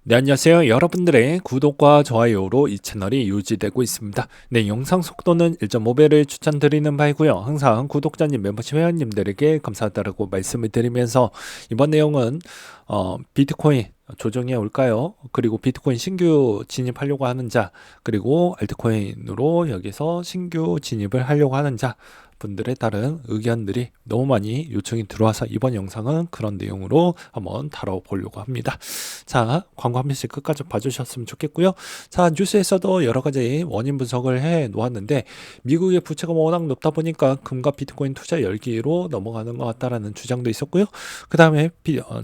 네, 안녕하세요. 여러분들의 구독과 좋아요로 이 채널이 유지되고 있습니다. 네, 영상 속도는 1.5배를 추천드리는 바이고요. 항상 구독자님, 멤버십 회원님들에게 감사하다고 말씀을 드리면서 이번 내용은 비트코인 조정이 올까요? 그리고 비트코인 신규 진입하려고 하는 자, 그리고 알트코인으로 여기서 신규 진입을 하려고 하는 자 분들에 따른 의견들이 너무 많이 요청이 들어와서 이번 영상은 그런 내용으로 한번 다뤄보려고 합니다. 자, 광고 한 번씩 끝까지 봐주셨으면 좋겠고요. 자, 뉴스에서도 여러 가지 원인 분석을 해 놓았는데 미국의 부채가 워낙 높다 보니까 금과 비트코인 투자 열기로 넘어가는 것 같다라는 주장도 있었고요. 그 다음에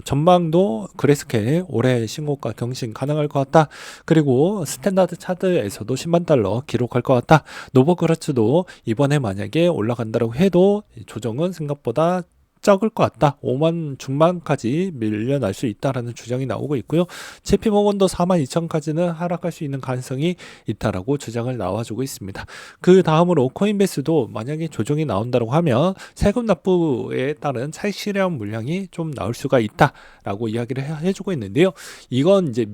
전망도 그레스케 올해 신고가 경신 가능할 것 같다. 그리고 스탠다드 차트에서도 10만 달러 기록할 것 같다. 노버그라츠도 이번에 만약에 올라간다고 해도 조정은 생각보다 적을 것 같다. 5만 중반까지 밀려날 수 있다라는 주장이 나오고 있고요. JP모건도 4만 2천까지는 하락할 수 있는 가능성이 있다라고 주장을 나와주고 있습니다. 그 다음으로 코인베이스도 만약에 조정이 나온다고 하면 세금 납부에 따른 차익 실현 물량이 좀 나올 수가 있다라고 이야기를 해주고 있는데요. 이건 이제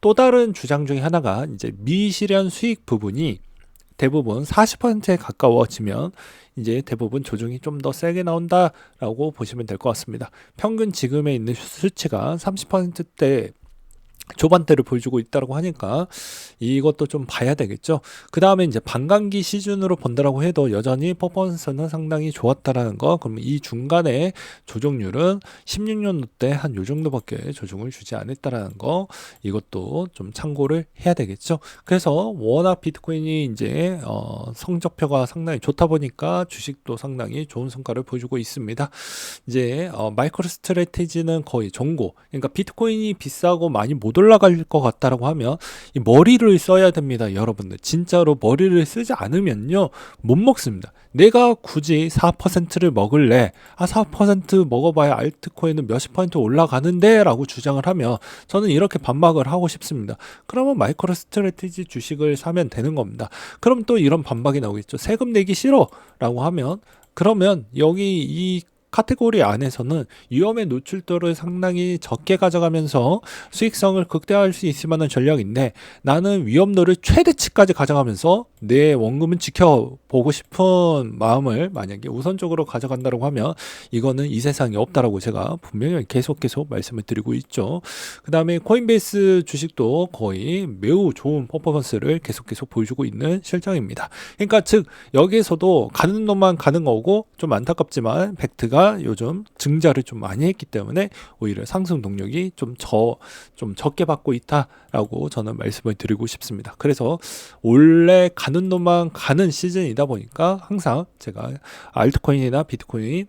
또 다른 주장 중에 하나가 이제 미실현 수익 부분이 대부분 40%에 가까워지면 이제 대부분 조정이 좀 더 세게 나온다라고 보시면 될 것 같습니다. 평균 지금에 있는 수치가 30%대 초반대를 보여주고 있다고 하니까 이것도 좀 봐야 되겠죠. 그 다음에 이제 반감기 시즌으로 본다라고 해도 여전히 퍼포먼스는 상당히 좋았다라는 거. 그럼 이 중간에 조정률은 16년도 때 한 요 정도밖에 조정을 주지 않았다라는 거. 이것도 좀 참고를 해야 되겠죠. 그래서 워낙 비트코인이 이제 성적표가 상당히 좋다 보니까 주식도 상당히 좋은 성과를 보여주고 있습니다. 이제 마이크로 스트래티지는 거의 정고. 그러니까 비트코인이 비싸고 많이 못 올라갈 것 같다라고 하면 이 머리를 써야 됩니다. 여러분들 진짜로 머리를 쓰지 않으면요 못 먹습니다. 내가 굳이 4%를 먹을래, 4% 먹어봐야 알트코인은 몇십 퍼센트 올라가는데 라고 주장을 하면 저는 이렇게 반박을 하고 싶습니다. 그러면 마이크로 스트래티지 주식을 사면 되는 겁니다. 그럼 또 이런 반박이 나오겠죠. 세금 내기 싫어 라고 하면 그러면 여기 이 카테고리 안에서는 위험의 노출도를 상당히 적게 가져가면서 수익성을 극대화할 수 있을 만한 전략인데 나는 위험도를 최대치까지 가져가면서 내 원금은 지켜보고 싶은 마음을 만약에 우선적으로 가져간다고 하면 이거는 이 세상에 없다라고 제가 분명히 계속 말씀을 드리고 있죠. 그 다음에 코인베이스 주식도 거의 매우 좋은 퍼포먼스를 계속 보여주고 있는 실정입니다. 그러니까 즉 여기에서도 가는 놈만 가는 거고 좀 안타깝지만 팩트가 요즘 증자를 좀 많이 했기 때문에 오히려 상승 동력이 좀 적게 받고 있다라고 저는 말씀을 드리고 싶습니다. 그래서 원래 가는 놈만 가는 시즌이다 보니까 항상 제가 알트코인이나 비트코인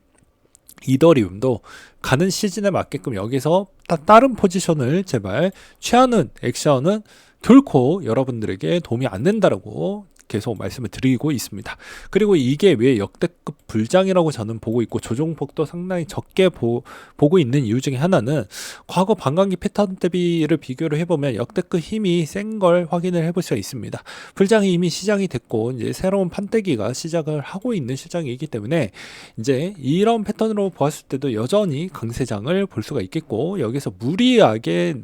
이더리움도 가는 시즌에 맞게끔 여기서 다른 포지션을 제발 취하는 액션은 결코 여러분들에게 도움이 안 된다라고 계속 말씀을 드리고 있습니다. 그리고 이게 왜 역대급 불장이라고 저는 보고 있고 조정폭도 상당히 적게 보고 있는 이유 중에 하나는 과거 반감기 패턴 대비를 비교를 해보면 역대급 힘이 센 걸 확인을 해볼 수가 있습니다. 불장이 이미 시작이 됐고 이제 새로운 판때기가 시작을 하고 있는 시장이기 때문에 이제 이런 패턴으로 보았을 때도 여전히 강세장을 볼 수가 있겠고 여기서 무리하게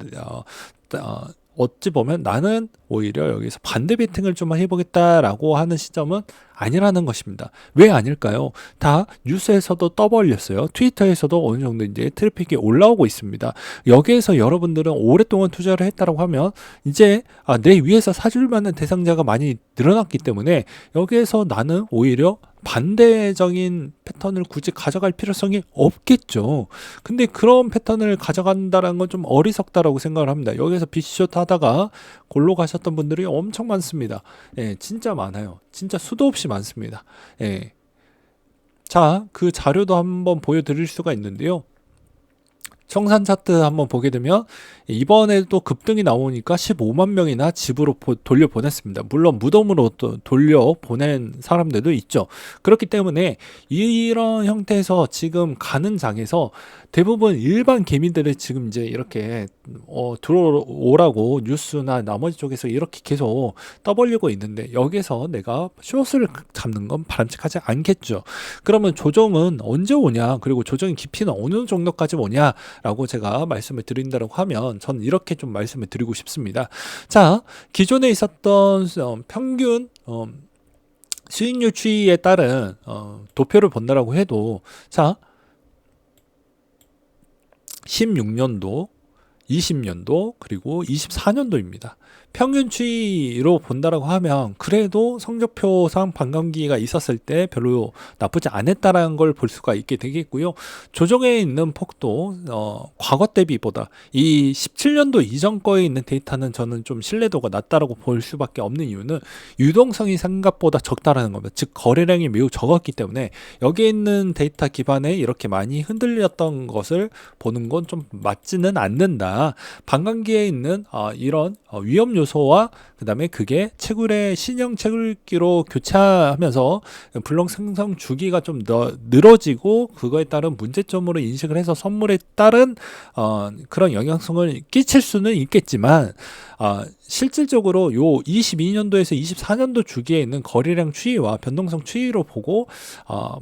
어찌 보면 나는 오히려 여기서 반대 베팅을 좀 해보겠다라고 하는 시점은 아니라는 것입니다. 왜 아닐까요? 다 뉴스에서도 떠벌렸어요. 트위터에서도 어느 정도 이제 트래픽이 올라오고 있습니다. 여기에서 여러분들은 오랫동안 투자를 했다고 하면 이제 내 위에서 사줄 만한 대상자가 많이 늘어났기 때문에 여기에서 나는 오히려 반대적인 패턴을 굳이 가져갈 필요성이 없겠죠. 근데 그런 패턴을 가져간다는 건 좀 어리석다라고 생각을 합니다. 여기서 빗숏 하다가 골로 가셨던 분들이 엄청 많습니다. 예, 진짜 많아요. 진짜 수도 없이 많습니다. 예. 자, 그 자료도 한번 보여드릴 수가 있는데요. 청산 차트 한번 보게 되면 이번에도 급등이 나오니까 15만 명이나 집으로 돌려보냈습니다. 물론 무덤으로 또 돌려보낸 사람들도 있죠. 그렇기 때문에 이런 형태에서 지금 가는 장에서 대부분 일반 개미들을 지금 이제 이렇게 들어오라고 뉴스나 나머지 쪽에서 이렇게 계속 떠벌리고 있는데 여기서 내가 숏을 잡는 건 바람직하지 않겠죠. 그러면 조정은 언제 오냐, 그리고 조정의 깊이는 어느 정도까지 오냐 라고 제가 말씀을 드린다고 하면 저는 이렇게 좀 말씀을 드리고 싶습니다. 자, 기존에 있었던 평균 수익률 추이에 따른 도표를 본다라고 해도 자 16년도 20년도 그리고 24년도입니다. 평균 추이로 본다라고 하면 그래도 성적표상 반감기가 있었을 때 별로 나쁘지 않았다라는 걸 볼 수가 있게 되겠고요. 조정에 있는 폭도 과거 대비보다 이 17년도 이전 거에 있는 데이터는 저는 좀 신뢰도가 낮다라고 볼 수밖에 없는 이유는 유동성이 생각보다 적다라는 겁니다. 즉 거래량이 매우 적었기 때문에 여기에 있는 데이터 기반에 이렇게 많이 흔들렸던 것을 보는 건 좀 맞지는 않는다. 반감기에 있는 이런 위험 요소와 그 다음에 그게 채굴의 신형 채굴기로 교체하면서 블록 생성 주기가 좀 늘어지고 그거에 따른 문제점으로 인식을 해서 선물에 따른 그런 영향성을 끼칠 수는 있겠지만 실질적으로 요 22년도에서 24년도 주기에 있는 거래량 추이와 변동성 추이로 보고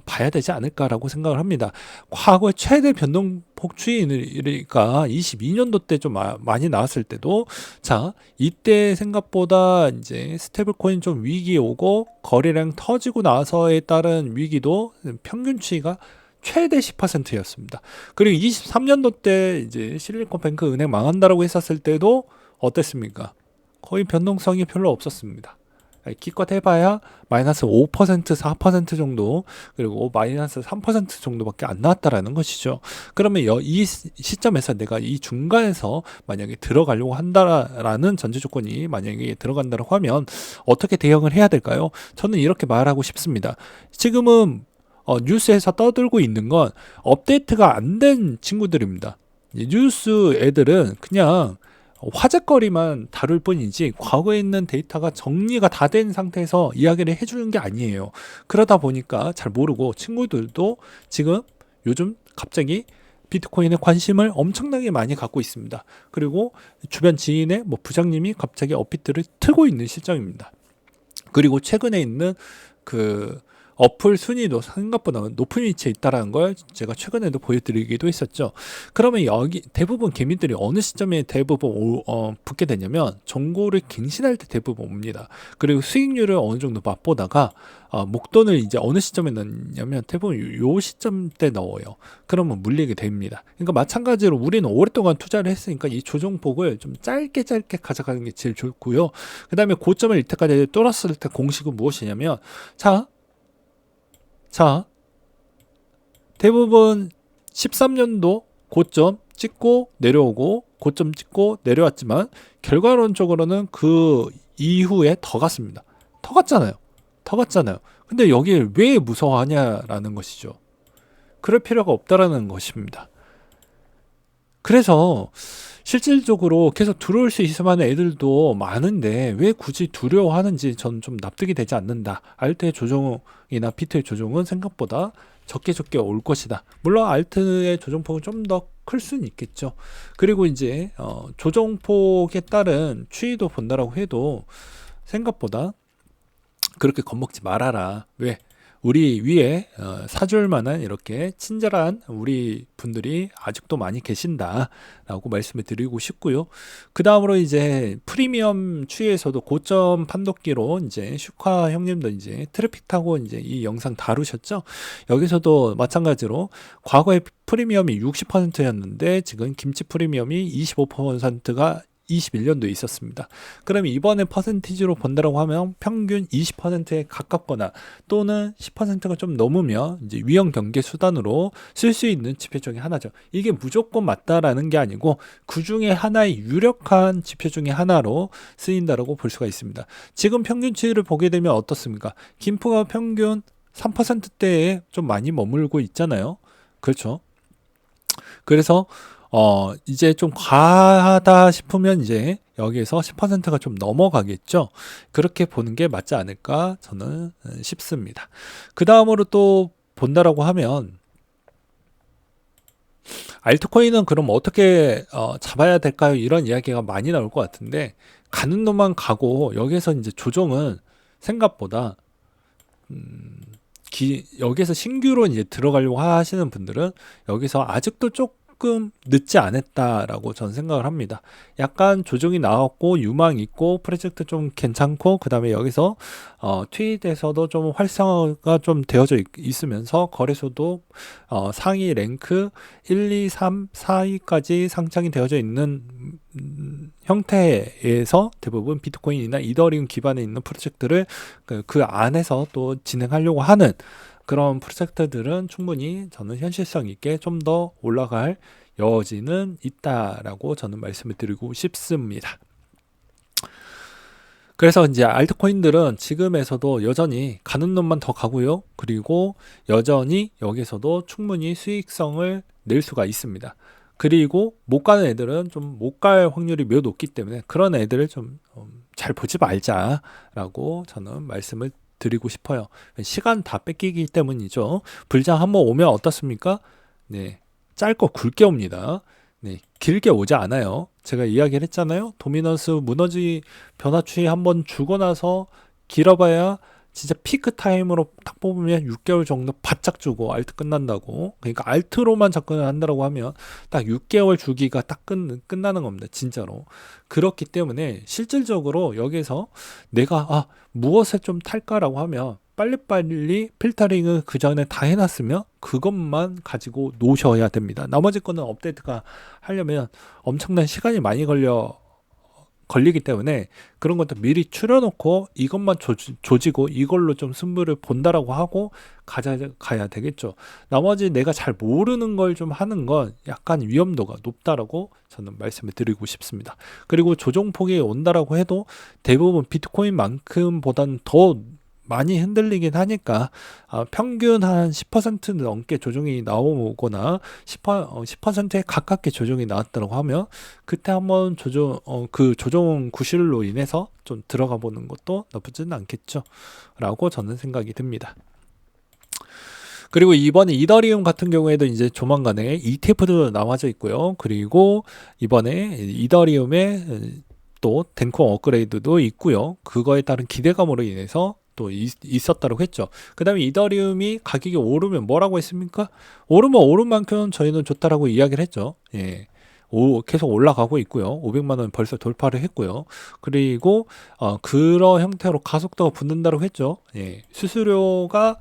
봐야 되지 않을까라고 생각을 합니다. 과거의 최대 변동폭 추이니까 22년도 때 좀 많이 나왔을 때도 자 이때 생각보다 이제 스테이블 코인 좀 위기 오고 거래량 터지고 나서에 따른 위기도 평균 추이가 최대 10%였습니다. 그리고 23년도 때 이제 실리콘뱅크 은행 망한다라고 했었을 때도 어땠습니까? 거의 변동성이 별로 없었습니다. 기껏 해봐야 마이너스 5%, 4% 정도 그리고 마이너스 3% 정도밖에 안 나왔다라는 것이죠. 그러면 이 시점에서 내가 이 중간에서 만약에 들어가려고 한다라는 전제 조건이 만약에 들어간다고 하면 어떻게 대응을 해야 될까요? 저는 이렇게 말하고 싶습니다. 지금은 뉴스에서 떠들고 있는 건 업데이트가 안 된 친구들입니다. 뉴스 애들은 그냥 화제거리만 다룰 뿐이지 과거에 있는 데이터가 정리가 다 된 상태에서 이야기를 해주는 게 아니에요. 그러다 보니까 잘 모르고 친구들도 지금 요즘 갑자기 비트코인에 관심을 엄청나게 많이 갖고 있습니다. 그리고 주변 지인의 부장님이 갑자기 업비트를 트고 있는 실정입니다. 그리고 최근에 있는 그 어플 순위도 생각보다 높은 위치에 있다는 걸 제가 최근에도 보여드리기도 했었죠. 그러면 여기 대부분 개미들이 어느 시점에 대부분 붙게 되냐면 정보를 갱신할 때 대부분 옵니다. 그리고 수익률을 어느 정도 맛보다가 목돈을 이제 어느 시점에 넣냐면 대부분 요 시점 때 넣어요. 그러면 물리게 됩니다. 그러니까 마찬가지로 우리는 오랫동안 투자를 했으니까 이 조정폭을 좀 짧게 가져가는 게 제일 좋고요. 그 다음에 고점을 이때까지 뚫었을 때 공식은 무엇이냐면 자, 대부분 13년도 고점 찍고 내려오고 고점 찍고 내려왔지만 결과론적으로는 그 이후에 더 갔습니다. 더 갔잖아요. 근데 여기를 왜 무서워하냐라는 것이죠. 그럴 필요가 없다라는 것입니다. 그래서 실질적으로 계속 들어올 수 있을 만한 애들도 많은데 왜 굳이 두려워하는지 저는 좀 납득이 되지 않는다. 알트의 조정이나 비트의 조정은 생각보다 적게 올 것이다. 물론 알트의 조정폭은 좀 더 클 수는 있겠죠. 그리고 이제 조정폭에 따른 추이도 본다라고 해도 생각보다 그렇게 겁먹지 말아라. 왜? 우리 위에 사줄 만한 이렇게 친절한 우리 분들이 아직도 많이 계신다라고 말씀을 드리고 싶고요. 그 다음으로 이제 프리미엄 추이에서도 고점 판독기로 이제 슈카 형님도 이제 트래픽 타고 이제 이 영상 다루셨죠. 여기서도 마찬가지로 과거에 프리미엄이 60%였는데 지금 김치 프리미엄이 25%가 21년도에 있었습니다. 그럼 이번에 퍼센티지로 본다고 하면 평균 20%에 가깝거나 또는 10%가 좀 넘으면 이제 위험 경계 수단으로 쓸 수 있는 지표 중에 하나죠. 이게 무조건 맞다라는 게 아니고 그 중에 하나의 유력한 지표 중에 하나로 쓰인다라고 볼 수가 있습니다. 지금 평균치를 보게 되면 어떻습니까? 김프가 평균 3%대에 좀 많이 머물고 있잖아요. 그렇죠. 그래서 이제 좀 과하다 싶으면 이제 여기에서 10%가 좀 넘어가겠죠. 그렇게 보는 게 맞지 않을까 저는 싶습니다. 그 다음으로 또 본다라고 하면 알트코인은 그럼 어떻게 잡아야 될까요? 이런 이야기가 많이 나올 것 같은데 가는 놈만 가고 여기에서 이제 조정은 생각보다 여기에서 신규로 이제 들어가려고 하시는 분들은 여기서 아직도 조금 늦지 않았다라고 저는 생각을 합니다. 약간 조정이 나왔고 유망 있고 프로젝트 좀 괜찮고 그 다음에 여기서 트윗에서도 좀 활성화가 좀 되어져 있으면서 거래소도 상위 랭크 1, 2, 3, 4위까지 상장이 되어져 있는 형태에서 대부분 비트코인이나 이더리움 기반에 있는 프로젝트를 그 안에서 또 진행하려고 하는 그런 프로젝트들은 충분히 저는 현실성 있게 좀 더 올라갈 여지는 있다라고 저는 말씀을 드리고 싶습니다. 그래서 이제 알트코인들은 지금에서도 여전히 가는 놈만 더 가고요. 그리고 여전히 여기서도 충분히 수익성을 낼 수가 있습니다. 그리고 못 가는 애들은 좀 못 갈 확률이 매우 높기 때문에 그런 애들을 좀 잘 보지 말자라고 저는 말씀을 드리고 싶어요. 시간 다 뺏기기 때문이죠. 불장 한번 오면 어떻습니까? 네, 짧고 굵게 옵니다. 네, 길게 오지 않아요. 제가 이야기를 했잖아요. 도미넌스 무너지 변화 추이 한번 주고 나서 길어봐야 진짜 피크 타임으로 딱 뽑으면 6개월 정도 바짝 주고 알트 끝난다고. 그러니까 알트로만 접근을 한다고 하면 딱 6개월 주기가 딱 끝나는 겁니다. 진짜로. 그렇기 때문에 실질적으로 여기서 내가 무엇을 좀 탈까라고 하면 빨리빨리 필터링을 그 전에 다 해놨으면 그것만 가지고 놓으셔야 됩니다. 나머지 거는 업데이트가 하려면 엄청난 시간이 많이 걸리기 때문에 그런 것도 미리 추려놓고 이것만 조지고 이걸로 좀 승부를 본다라고 하고 가야 되겠죠. 나머지 내가 잘 모르는 걸 좀 하는 건 약간 위험도가 높다라고 저는 말씀을 드리고 싶습니다. 그리고 조정폭이 온다라고 해도 대부분 비트코인만큼보다는 더 많이 흔들리긴 하니까 평균 한 10% 넘게 조정이 나오거나 10%에 가깝게 조정이 나왔다고 하면 그때 한번 그 조정 구실로 인해서 좀 들어가 보는 것도 나쁘지는 않겠죠 라고 저는 생각이 듭니다. 그리고 이번에 이더리움 같은 경우에도 이제 조만간에 ETF도 나와져 있고요. 그리고 이번에 이더리움에 또 덴콩 업그레이드도 있고요. 그거에 따른 기대감으로 인해서 또 있었다고 했죠. 그 다음에 이더리움이 가격이 오르면 뭐라고 했습니까? 오르면 오른 만큼 저희는 좋다라고 이야기를 했죠. 예. 계속 올라가고 있고요. 500만 원 벌써 돌파를 했고요. 그리고 그런 형태로 가속도가 붙는다고 했죠. 예. 수수료가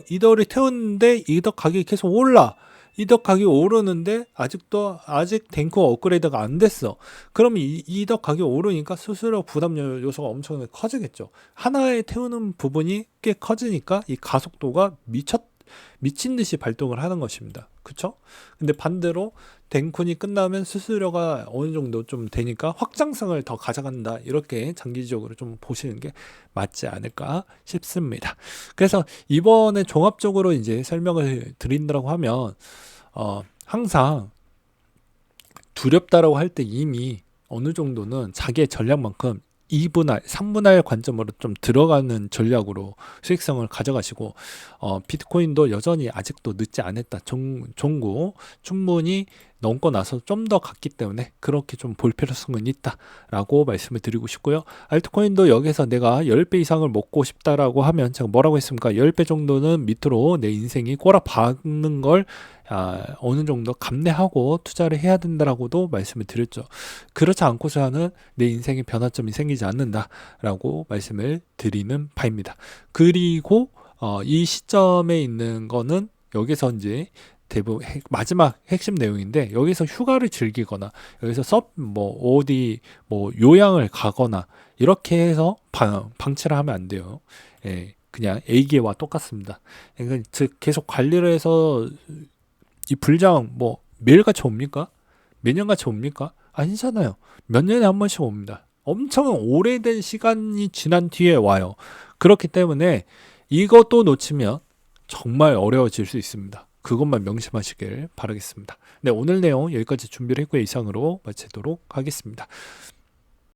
이더를 태웠는데 이더 가격이 계속 올라. 이더 가격이 오르는데 아직 덴콩 업그레이드가 안 됐어. 그러면 이더 가격이 오르니까 수수료 부담 요소가 엄청나게 커지겠죠. 하나에 태우는 부분이 꽤 커지니까 이 가속도가 미친 듯이 발동을 하는 것입니다. 그쵸? 근데 반대로 덴쿤이 끝나면 수수료가 어느 정도 좀 되니까 확장성을 더 가져간다. 이렇게 장기적으로 좀 보시는 게 맞지 않을까 싶습니다. 그래서 이번에 종합적으로 이제 설명을 드린다고 하면 항상 두렵다라고 할 때 이미 어느 정도는 자기의 전략만큼 2분할, 3분할 관점으로 좀 들어가는 전략으로 수익성을 가져가시고 비트코인도 여전히 아직도 늦지 않았다. 종고 충분히 넘고 나서 좀 더 갔기 때문에 그렇게 좀 볼 필요성은 있다라고 말씀을 드리고 싶고요. 알트코인도 여기서 내가 10배 이상을 먹고 싶다라고 하면 제가 뭐라고 했습니까? 10배 정도는 밑으로 내 인생이 꼬라박는 걸 어느 정도 감내하고 투자를 해야 된다라고도 말씀을 드렸죠. 그렇지 않고서는 내 인생에 변화점이 생기지 않는다라고 말씀을 드리는 바입니다. 그리고 이 시점에 있는 거는 여기서 이제 대부분 마지막 핵심 내용인데 여기서 휴가를 즐기거나 여기서 어디 요양을 가거나 이렇게 해서 방치를 하면 안 돼요. 예, 그냥 A기와 똑같습니다. 그러니까 즉 계속 관리를 해서 이 불장 매일같이 옵니까? 매년같이 옵니까? 아니잖아요. 몇 년에 한 번씩 옵니다. 엄청 오래된 시간이 지난 뒤에 와요. 그렇기 때문에 이것도 놓치면 정말 어려워질 수 있습니다. 그것만 명심하시길 바라겠습니다. 네, 오늘 내용 여기까지 준비를 했고요. 이상으로 마치도록 하겠습니다.